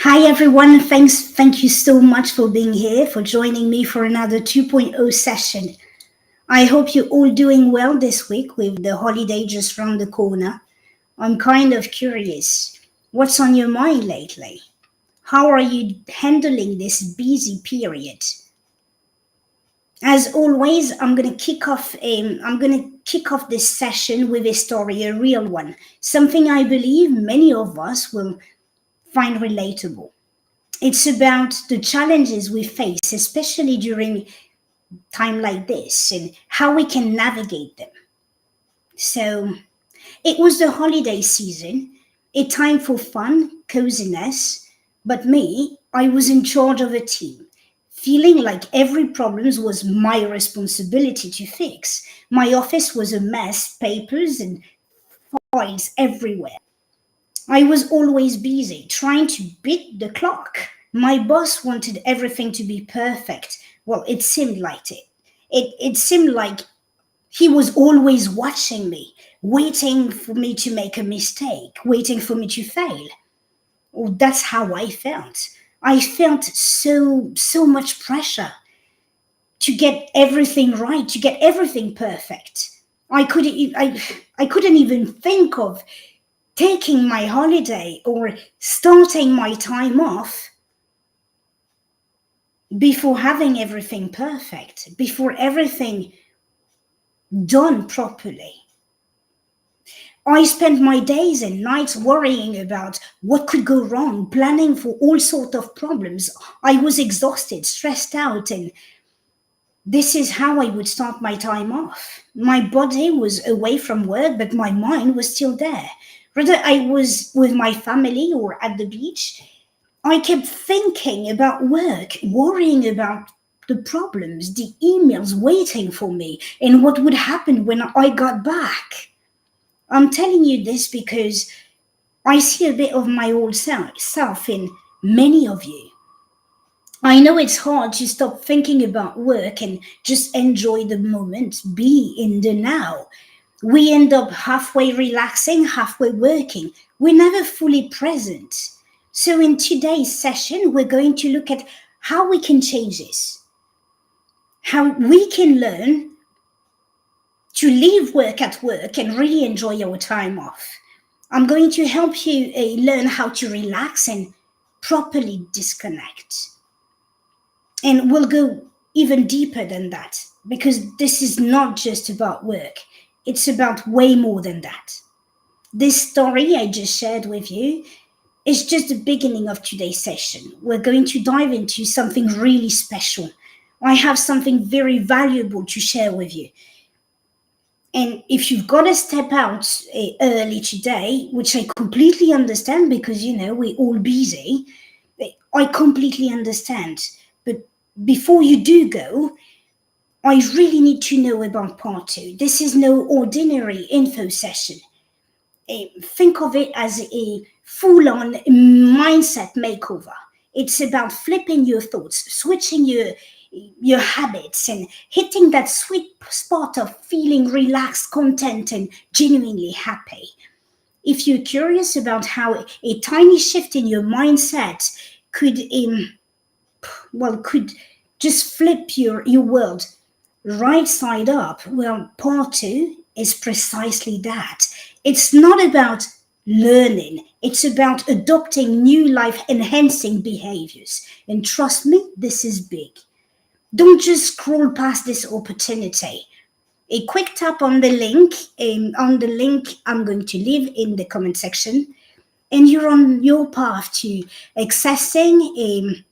Hi everyone, thank you so much for being here, for joining me for another 2.0 session. I hope you're all doing well this week with the holiday just round the corner. I'm kind of curious, what's on your mind lately? How are you handling this busy period? As always, I'm gonna kick off this session with a story, a real one, something I believe many of us will find relatable. It's about the challenges we face, especially during time like this, and how we can navigate them. So it was the holiday season, a time for fun, coziness, but me, I was in charge of a team, feeling like every problem was my responsibility to fix. My office was a mess, papers and files everywhere. I was always busy trying to beat the clock. My boss wanted everything to be perfect. Well, it seemed like it. It seemed like he was always watching me, waiting for me to make a mistake, waiting for me to fail. Oh, that's how I felt. I felt so much pressure to get everything right, to get everything perfect. I couldn't even think of taking my holiday or starting my time off before having everything perfect, before everything done properly. I spent my days and nights worrying about what could go wrong, planning for all sorts of problems. I was exhausted, stressed out, and this is how I would start my time off. My body was away from work, but my mind was still there. Whether I was with my family or at the beach, I kept thinking about work, worrying about the problems, the emails waiting for me, and what would happen when I got back. I'm telling you this because I see a bit of my old self in many of you. I know it's hard to stop thinking about work and just enjoy the moment, be in the now. We end up halfway relaxing, halfway working. We're never fully present. So, in today's session, we're going to look at how we can change this, how we can learn to leave work at work and really enjoy our time off. I'm going to help you learn how to relax and properly disconnect. And we'll go even deeper than that because this is not just about work, it's about way more than that. This story I just shared with you is just the beginning of today's session. We're going to dive into something really special. I have something very valuable to share with you. And if you've got to step out early today, which I completely understand because, we're all busy, I completely understand. But before you do go, I really need to know about part two. This is no ordinary info session. Think of it as a full-on mindset makeover. It's about flipping your thoughts, switching your habits, and hitting that sweet spot of feeling relaxed, content, and genuinely happy. If you're curious about how a tiny shift in your mindset could just flip your world right side up, well, part two is precisely that. It's not about learning, it's about adopting new life enhancing behaviors. And trust me, this is big. Don't just scroll past this opportunity. A quick tap on the link I'm going to leave in the comment section, and you're on your path to accessing a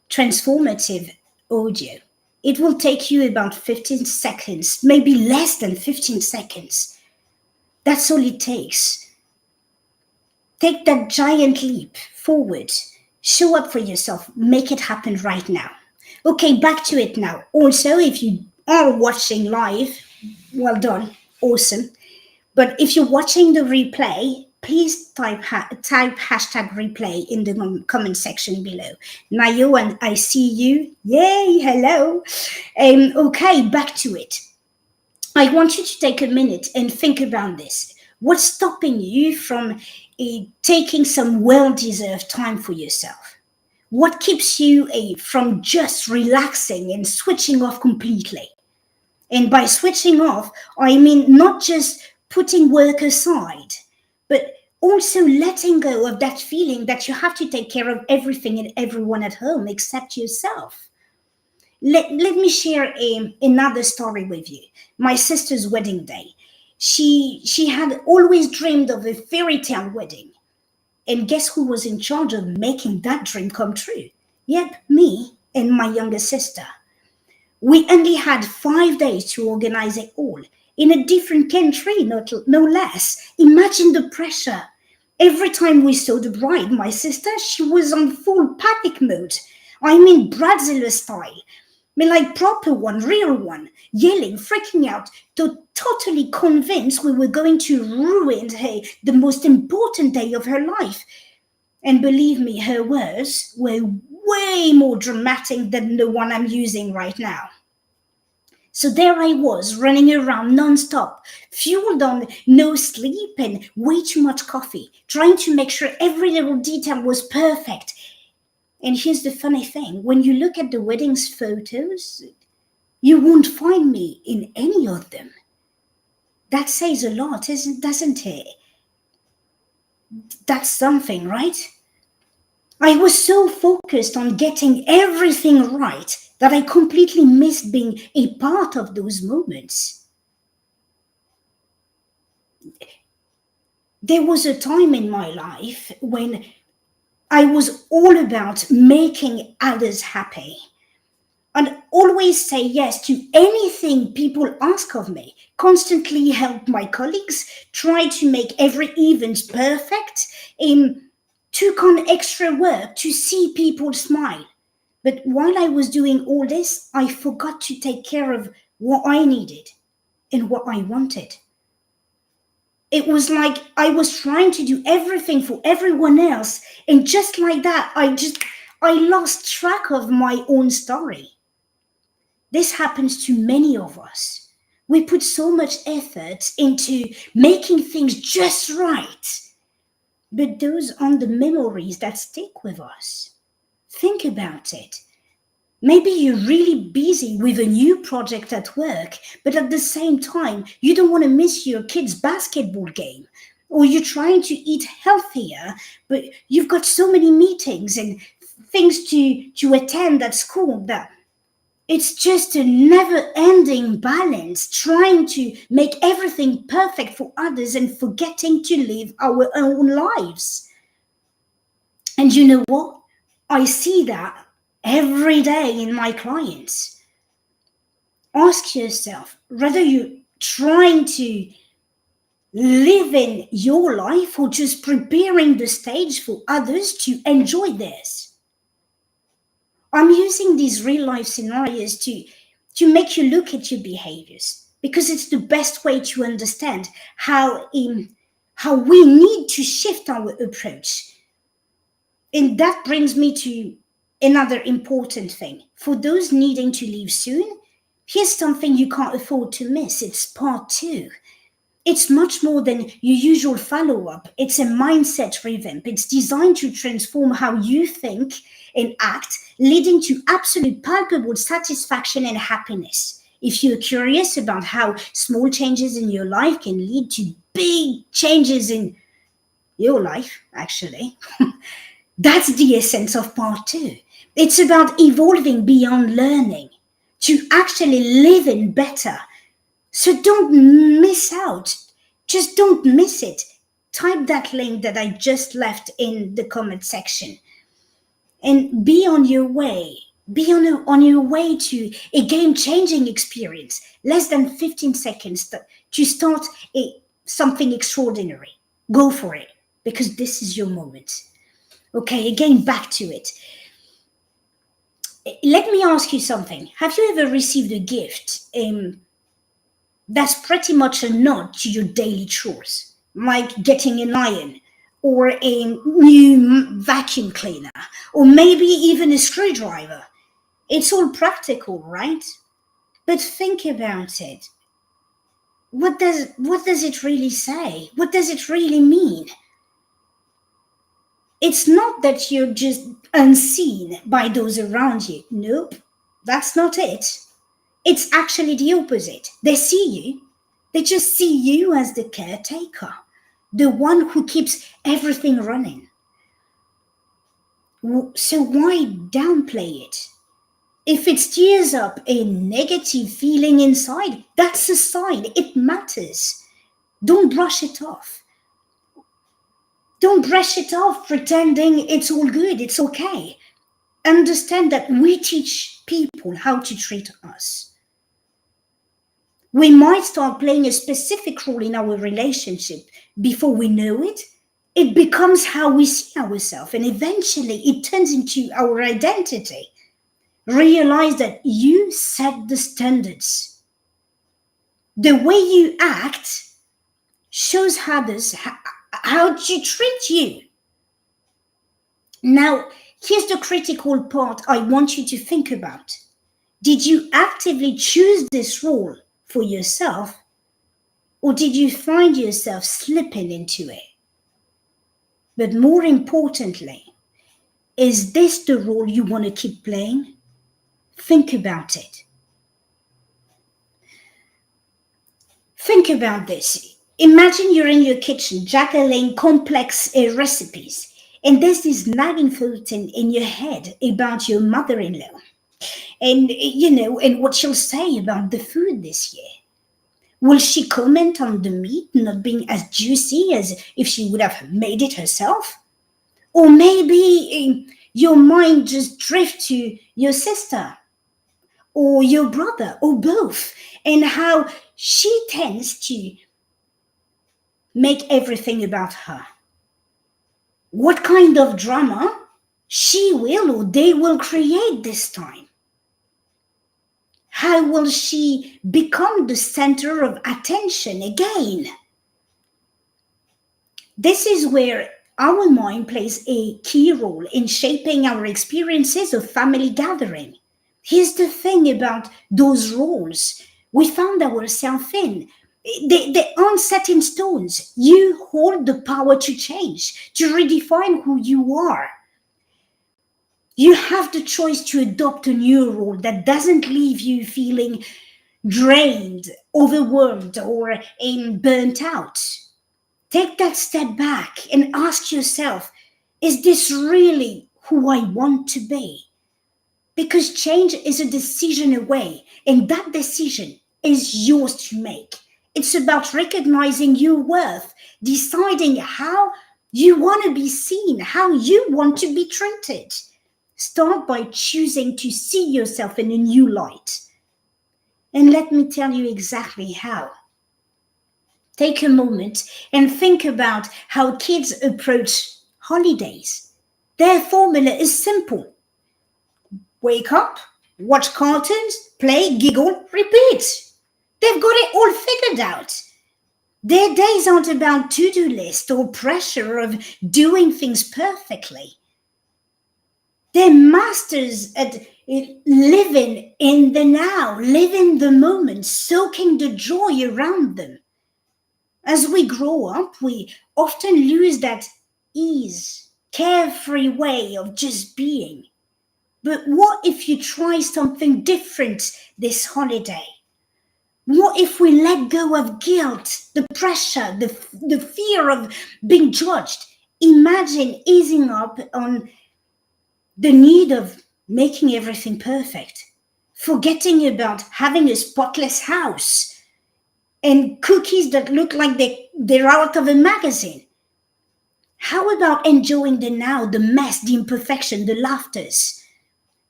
transformative audio. It will take you about 15 seconds, maybe less than 15 seconds. That's all it takes. Take that giant leap forward. Show up for yourself. Make it happen right now. Okay, back to it now. Also, if you are watching live, well done. Awesome. But if you're watching the replay, please type hashtag replay in the comment section below. Nayo, and I see you. Yay, hello. Okay, back to it. I want you to take a minute and think about this. What's stopping you from taking some well-deserved time for yourself? What keeps you from just relaxing and switching off completely? And by switching off, I mean not just putting work aside, but also letting go of that feeling that you have to take care of everything and everyone at home except yourself. Let me share another story with you. My sister's wedding day. She had always dreamed of a fairy tale wedding. And guess who was in charge of making that dream come true? Yep, me and my younger sister. We only had 5 days to organize it all in a different country, no less. Imagine the pressure. Every time we saw the bride, my sister, she was on full panic mode. I mean, Brazil style. I mean, like proper one, real one, yelling, freaking out, totally convinced we were going to ruin the most important day of her life. And believe me, her words were way more dramatic than the one I'm using right now. So there I was, running around non-stop, fueled on no sleep and way too much coffee, trying to make sure every little detail was perfect. And here's the funny thing, when you look at the wedding's photos, you won't find me in any of them. That says a lot, doesn't it? That's something, right? I was so focused on getting everything right that I completely missed being a part of those moments. There was a time in my life when I was all about making others happy and always say yes to anything people ask of me, constantly help my colleagues, try to make every event perfect, took on extra work to see people smile. But while I was doing all this, I forgot to take care of what I needed and what I wanted. It was like I was trying to do everything for everyone else. And just like that, I lost track of my own story. This happens to many of us. We put so much effort into making things just right. But those aren't the memories that stick with us. Think about it. Maybe you're really busy with a new project at work, but at the same time, you don't want to miss your kid's basketball game. Or you're trying to eat healthier, but you've got so many meetings and things to attend at school that it's just a never-ending balance, trying to make everything perfect for others and forgetting to live our own lives. And you know what? I see that every day in my clients. Ask yourself whether you're trying to live in your life or just preparing the stage for others to enjoy theirs. I'm using these real life scenarios to make you look at your behaviors because it's the best way to understand how we need to shift our approach. And that brings me to another important thing. For those needing to leave soon, here's something you can't afford to miss. It's part 2. It's much more than your usual follow-up. It's a mindset revamp. It's designed to transform how you think and act, leading to absolute palpable satisfaction and happiness. If you're curious about how small changes in your life can lead to big changes in your life, actually, that's the essence of part 2. It's about evolving beyond learning to actually live in better. So don't miss out. Just don't miss it. Type that link that I just left in the comment section and be on your way. Be on your way to a game-changing experience. Less than 15 seconds to start something extraordinary. Go for it because this is your moment. Okay, again, back to it. Let me ask you something. Have you ever received a gift that's pretty much a nod to your daily chores, like getting an iron or a new vacuum cleaner, or maybe even a screwdriver? It's all practical, right? But think about it. what does it really say? What does it really mean? It's not that you're just unseen by those around you. Nope, that's not it. It's actually the opposite. They see you. They just see you as the caretaker, the one who keeps everything running. So why downplay it? If it stirs up a negative feeling inside, that's a sign. It matters. Don't brush it off. Don't brush it off pretending it's all good, it's okay. Understand that we teach people how to treat us. We might start playing a specific role in our relationship. Before we know it, it becomes how we see ourselves, and eventually it turns into our identity. Realize that you set the standards. The way you act shows others how to treat you. Now, here's the critical part I want you to think about. Did you actively choose this role for yourself, or did you find yourself slipping into it? But more importantly, is this the role you want to keep playing? Think about it. Think about this. Imagine you're in your kitchen juggling complex recipes, and there's this nagging thought in your head about your mother-in-law, and what she'll say about the food this year. Will she comment on the meat not being as juicy as if she would have made it herself? Or maybe your mind just drifts to your sister or your brother or both, and how she tends to make everything about her. What kind of drama she will or they will create this time? How will she become the center of attention again? This is where our mind plays a key role in shaping our experiences of family gathering. Here's the thing about those roles we found ourselves in. They aren't set in stones. You hold the power to change, to redefine who you are. You have the choice to adopt a new role that doesn't leave you feeling drained, overwhelmed, or burnt out. Take that step back and ask yourself, is this really who I want to be? Because change is a decision away, and that decision is yours to make. It's about recognizing your worth, deciding how you want to be seen, how you want to be treated. Start by choosing to see yourself in a new light. And let me tell you exactly how. Take a moment and think about how kids approach holidays. Their formula is simple. Wake up, watch cartoons, play, giggle, repeat. They've got it all figured out. Their days aren't about to-do list or pressure of doing things perfectly. They're masters at living in the now, living the moment, soaking the joy around them. As we grow up, we often lose that ease, carefree way of just being. But what if you try something different this holiday? What if we let go of guilt, the pressure, the fear of being judged? Imagine easing up on the need of making everything perfect, forgetting about having a spotless house and cookies that look like they're out of a magazine. How about enjoying the now, the mess, the imperfection, the laughters?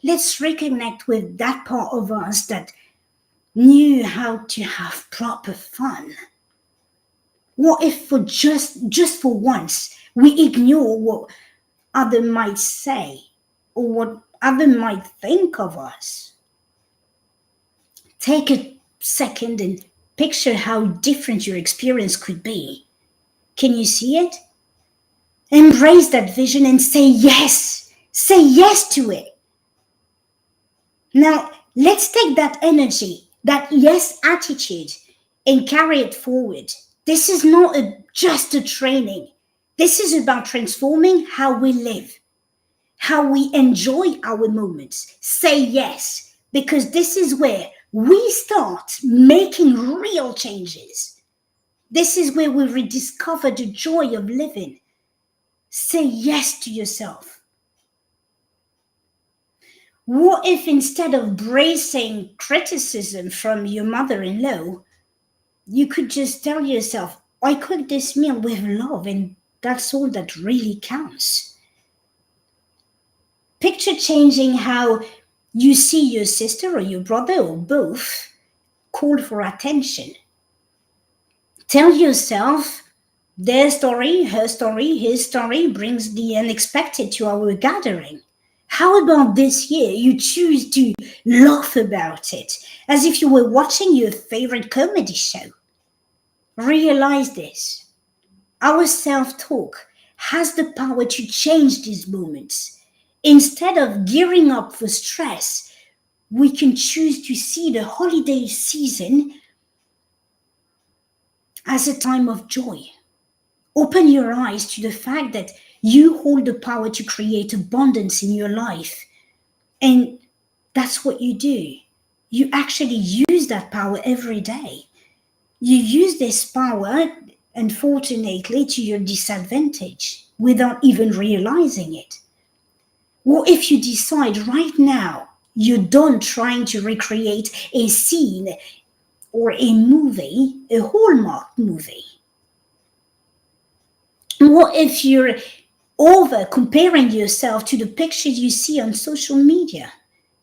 Let's reconnect with that part of us that knew how to have proper fun. What if for just for once we ignore what others might say or what others might think of us? Take a second and picture how different your experience could be. Can you see it? Embrace that vision and say yes. Say yes to it. Now, let's take that energy, that yes attitude, and carry it forward. This is not just a training. This is about transforming how we live, how we enjoy our moments. Say yes, because this is where we start making real changes. This is where we rediscover the joy of living. Say yes to yourself. What if instead of bracing criticism from your mother in law, you could just tell yourself, I cooked this meal with love, and that's all that really counts? Picture changing how you see your sister or your brother or both call for attention. Tell yourself, their story, her story, his story brings the unexpected to our gathering. How about this year you choose to laugh about it as if you were watching your favorite comedy show? Realize this. Our self-talk has the power to change these moments. Instead of gearing up for stress, we can choose to see the holiday season as a time of joy. Open your eyes to the fact that you hold the power to create abundance in your life. And that's what you do. You actually use that power every day. You use this power, unfortunately, to your disadvantage without even realizing it. What if you decide right now you're done trying to recreate a scene or a movie, a Hallmark movie? What if you're over comparing yourself to the pictures you see on social media?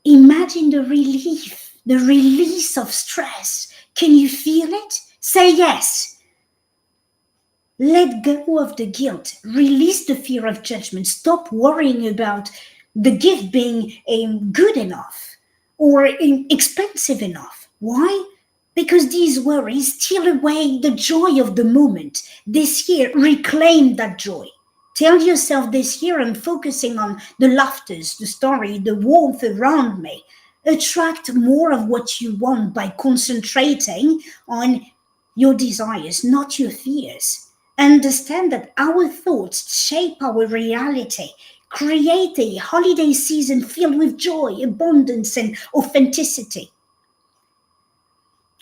Imagine the relief, the release of stress. Can you feel it? Say yes. Let go of the guilt. Release the fear of judgment. Stop worrying about the gift being good enough or expensive enough. Why? Because these worries steal away the joy of the moment. This year, reclaim that joy. Tell yourself this year, I'm focusing on the laughters, the story, the warmth around me. Attract more of what you want by concentrating on your desires, not your fears. Understand that our thoughts shape our reality. Create a holiday season filled with joy, abundance, and authenticity.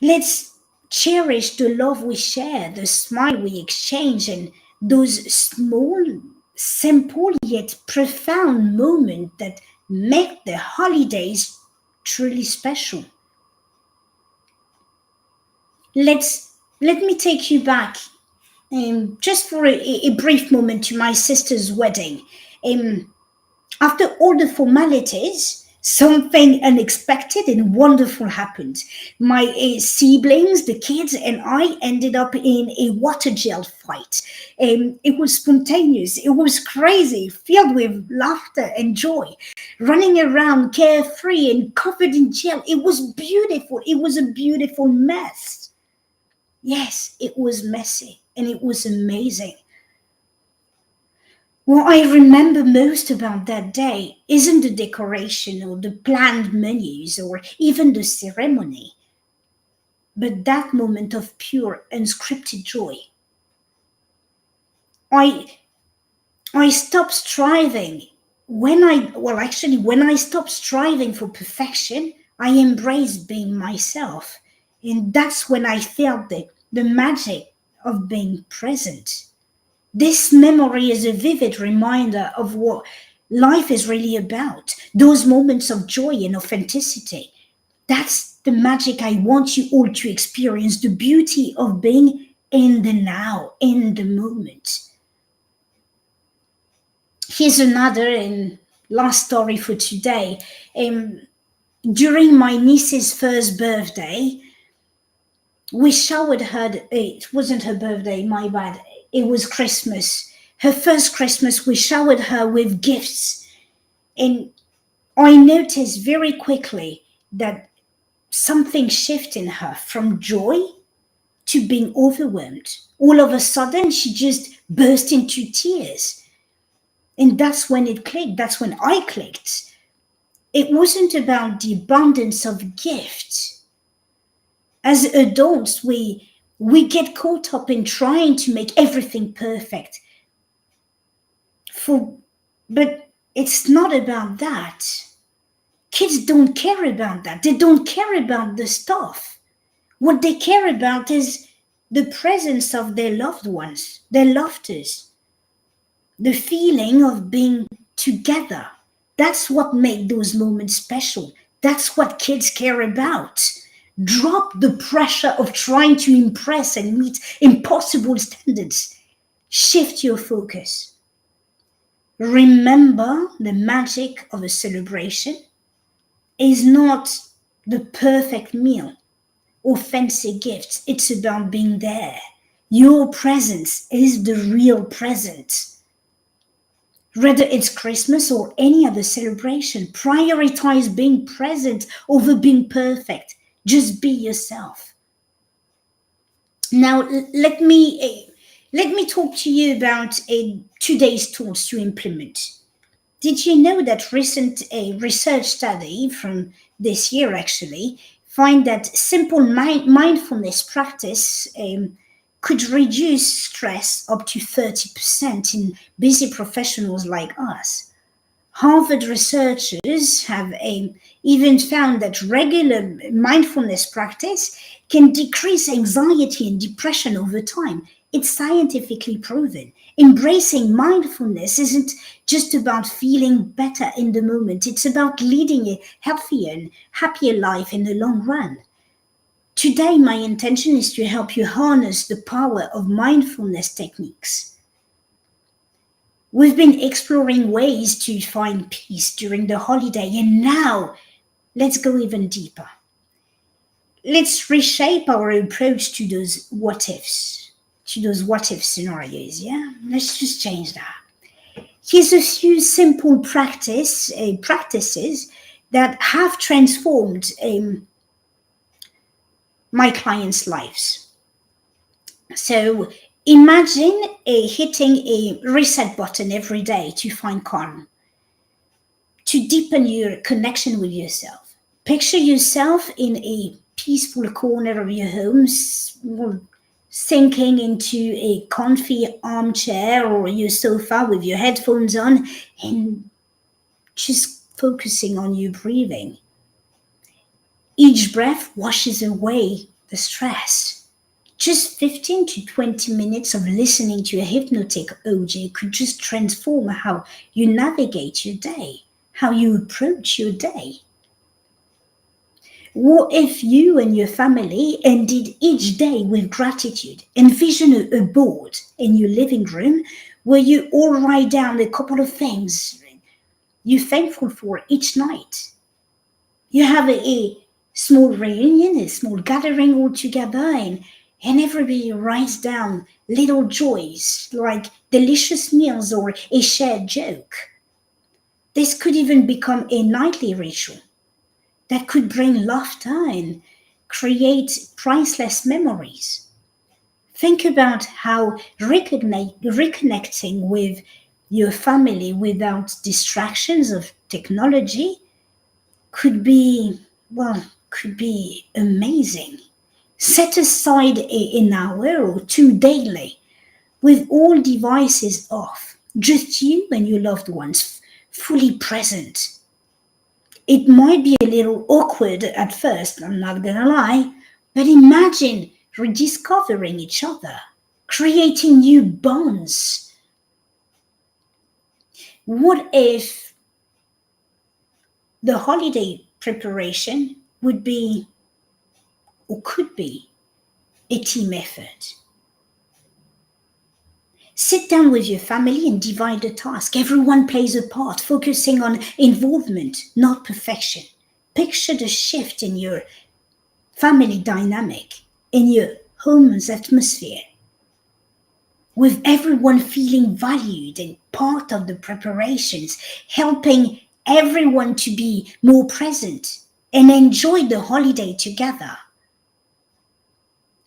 Let's cherish the love we share, the smile we exchange, and those small, simple yet profound moments that make the holidays truly special. Let me take you back just for a brief moment to my sister's wedding. Um, After all the formalities, something unexpected and wonderful happened. My siblings, the kids, and I ended up in a water gel fight. It was spontaneous, it was crazy, filled with laughter and joy. Running around carefree and covered in gel. It was beautiful. It was a beautiful mess. Yes, it was messy and it was amazing. What I remember most about that day isn't the decoration or the planned menus or even the ceremony, but that moment of pure, unscripted joy. I I stopped striving when I stopped striving for perfection, I embraced being myself, and that's when I felt the magic of being present. This memory is a vivid reminder of what life is really about, those moments of joy and authenticity. That's the magic I want you all to experience, the beauty of being in the now, in the moment. Here's another and last story for today. Um, During my niece's first birthday, we showered her. It wasn't her birthday, my bad. It was Christmas. Her first Christmas, we showered her with gifts. And I noticed very quickly that something shifted in her from joy to being overwhelmed. All of a sudden, she just burst into tears. And that's when it clicked. That's when I clicked. It wasn't about the abundance of gifts. As adults, we get caught up in trying to make everything perfect. For but it's not about that. Kids don't care about that. They don't care about the stuff. What they care about is the presence of their loved ones, their laughters, the feeling of being together. That's what makes those moments special. That's what kids care about. Drop the pressure of trying to impress and meet impossible standards. Shift your focus. Remember, the magic of a celebration is not the perfect meal or fancy gifts. It's about being there. Your presence is the real present. Whether it's Christmas or any other celebration, prioritize being present over being perfect. Just be yourself. Now, let me talk to you about today's tools to implement. Did you know that recent research study from this year actually find that simple mindfulness practice could reduce stress up to 30% in busy professionals like us? Harvard researchers have even found that regular mindfulness practice can decrease anxiety and depression over time. It's scientifically proven. Embracing mindfulness isn't just about feeling better in the moment, it's about leading a healthier and happier life in the long run. Today, my intention is to help you harness the power of mindfulness techniques. We've been exploring ways to find peace during the holiday, and now let's go even deeper. Let's reshape our approach to those what if scenarios, yeah? Let's just change that. Here's a few simple practices that have transformed my clients' lives. So imagine hitting a reset button every day to find calm, to deepen your connection with yourself. Picture yourself in a peaceful corner of your home, sinking into a comfy armchair or your sofa with your headphones on and just focusing on your breathing. Each breath washes away the stress. Just 15 to 20 minutes of listening to a hypnotic audio could just transform how you navigate your day, how you approach your day. What if you and your family ended each day with gratitude? Envision a board in your living room where you all write down a couple of things you're thankful for each night. You have a small reunion, a small gathering all together, and everybody writes down little joys like delicious meals or a shared joke. This could even become a nightly ritual that could bring laughter and create priceless memories. Think about how reconnecting with your family without distractions of technology could be, could be amazing. Set aside an hour or two daily with all devices off, just you and your loved ones fully present. It might be a little awkward at first, I'm not gonna lie, but imagine rediscovering each other, creating new bonds. What if the holiday preparation would be or could be a team effort? Sit down with your family and divide the task. Everyone plays a part, focusing on involvement, not perfection. Picture the shift in your family dynamic, in your home's atmosphere, with everyone feeling valued and part of the preparations, helping everyone to be more present and enjoy the holiday together.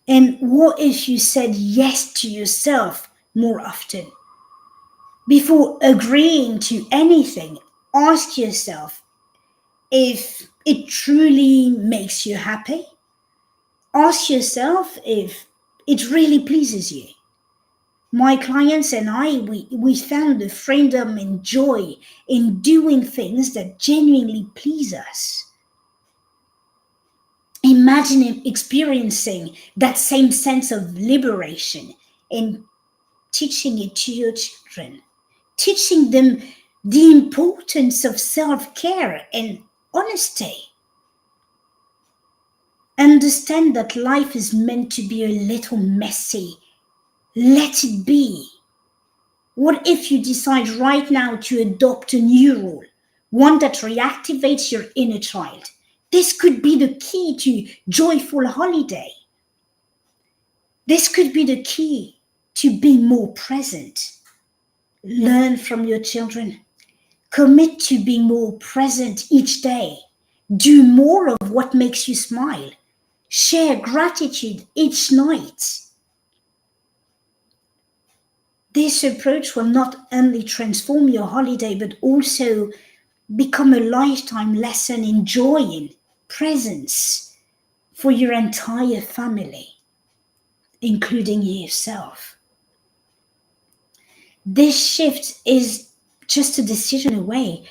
And what if you said yes to yourself more often? Before agreeing to anything, ask yourself if it truly makes you happy. Ask yourself if it really pleases you. My clients and we found the freedom and joy in doing things that genuinely please us. Imagine experiencing that same sense of liberation and teaching it to your children, teaching them the importance of self care and honesty. Understand that life is meant to be a little messy. Let it be. What if you decide right now to adopt a new rule, one that reactivates your inner child? This could be the key to joyful holiday. This could be the key to be more present. Learn from your children. Commit to being more present each day. Do more of what makes you smile. Share gratitude each night. This approach will not only transform your holiday, but also become a lifetime lesson in joy and presence for your entire family, including yourself. This shift is just a decision away.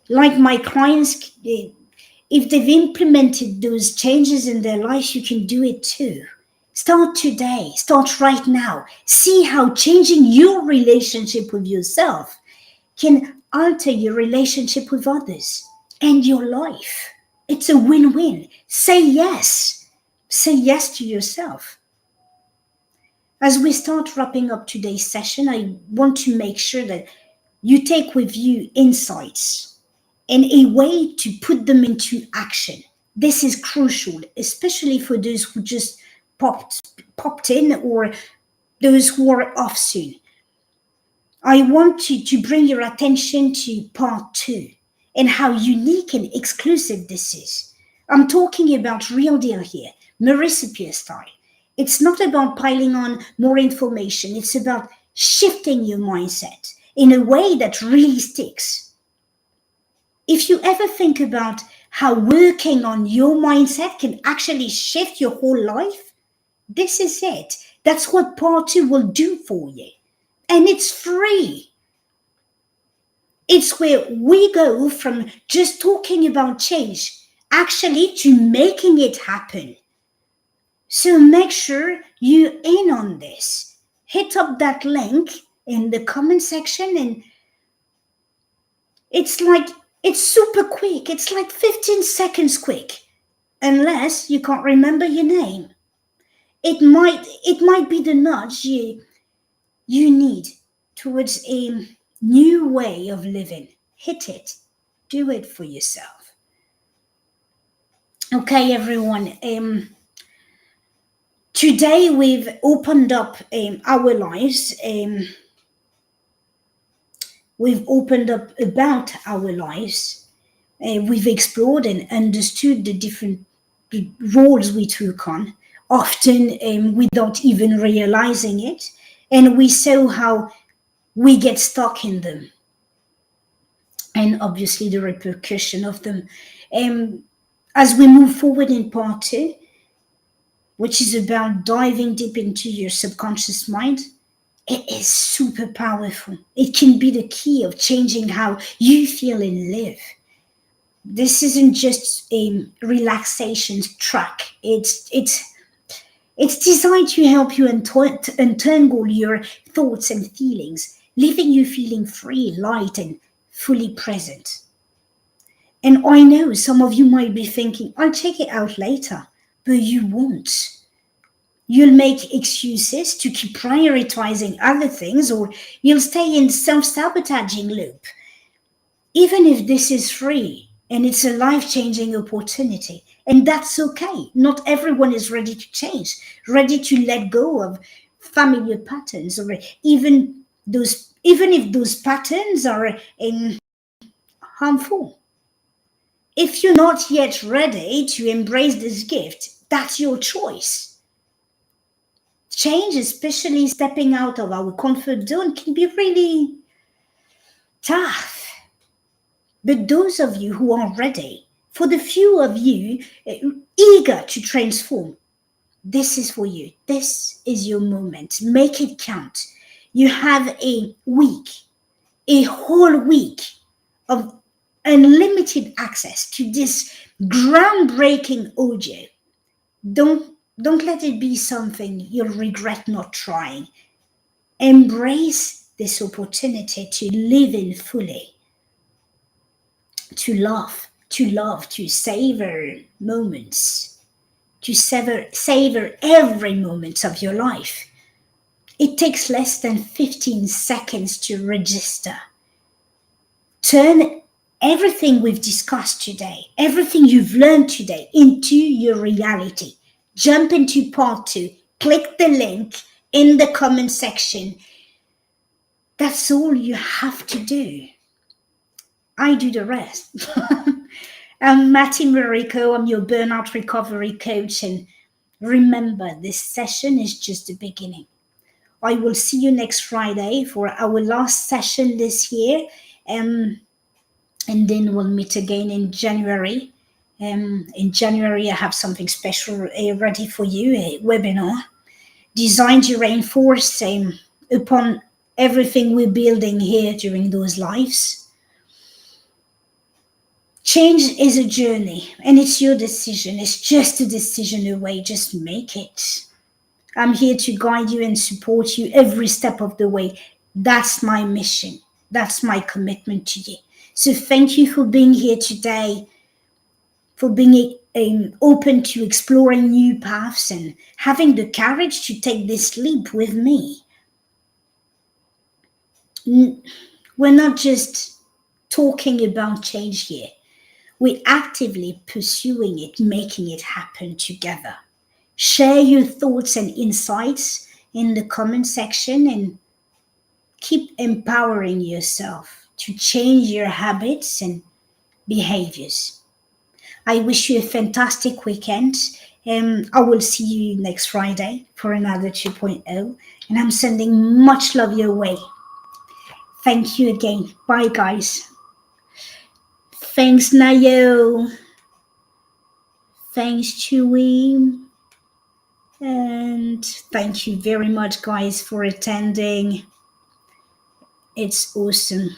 Like my clients, if they've implemented those changes in their life, you can do it too. Start today, start right now. See how changing your relationship with yourself can alter your relationship with others and your life. It's a win-win. Say yes. Say yes to yourself. As we start wrapping up today's session, I want to make sure that you take with you insights and a way to put them into action. This is crucial, especially for those who just popped in or those who are off soon. I want to bring your attention to part 2 and how unique and exclusive this is. I'm talking about real deal here, Mariko style. It's not about piling on more information. It's about shifting your mindset in a way that really sticks. If you ever think about how working on your mindset can actually shift your whole life, this is it. That's what part 2 will do for you. And it's free. It's where we go from just talking about change actually to making it happen. So make sure you're in on this. Hit up that link in the comment section, and it's super quick. It's like 15 seconds quick, unless you can't remember your name. It might be the nudge you need towards a new way of living. Hit it. Do it for yourself. Okay, everyone. Today we've opened up our lives. We've opened up about our lives. We've explored and understood the different roles we took on, often without even realizing it. And we saw how we get stuck in them, and obviously the repercussion of them. As we move forward in part 2, which is about diving deep into your subconscious mind, it is super powerful. It can be the key of changing how you feel and live. This isn't just a relaxation track. It's designed to help you untangle your thoughts and feelings, leaving you feeling free, light, and fully present. And I know some of you might be thinking, I'll check it out later, but you won't. You'll make excuses to keep prioritizing other things, or you'll stay in self-sabotaging loop. Even if this is free and it's a life-changing opportunity, and that's okay. Not everyone is ready to change, ready to let go of familiar patterns, or even if those patterns are harmful. If you're not yet ready to embrace this gift, that's your choice. Change, especially stepping out of our comfort zone, can be really tough. But those of you who are ready, for the few of you eager to transform, This is for you. This is your moment. Make it count. You have a week, a whole week of unlimited access to this groundbreaking audio. Don't let it be something you'll regret not trying. Embrace this opportunity to live in fully, to laugh, to love, to savor moments, to savor every moment of your life. It takes less than 15 seconds to register. Turn everything we've discussed today, everything you've learned today, into your reality. Jump into part 2. Click the link in the comment section. That's all you have to do. I do the rest. I'm Maty Mariko. I'm your burnout recovery coach. And remember, this session is just the beginning. I will see you next Friday for our last session this year. And then we'll meet again in January. In January, I have something special ready for you, a webinar designed to reinforce upon everything we're building here during those lives. Change is a journey, and it's your decision. It's just a decision away. Just make it. I'm here to guide you and support you every step of the way. That's my mission. That's my commitment to you. So thank you for being here today, for being open to exploring new paths and having the courage to take this leap with me. We're not just talking about change here. We're actively pursuing it, making it happen together. Share your thoughts and insights in the comment section and keep empowering yourself to change your habits and behaviors. I wish you a fantastic weekend. I will see you next Friday for another 2.0. And I'm sending much love your way. Thank you again. Bye, guys. Thanks, Nayo. Thanks, Chewy. And thank you very much, guys, for attending. It's awesome.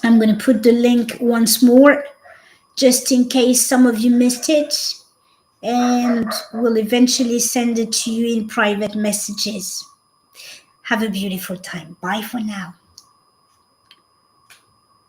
I'm going to put the link once more, just in case some of you missed it. And we'll eventually send it to you in private messages. Have a beautiful time. Bye for now.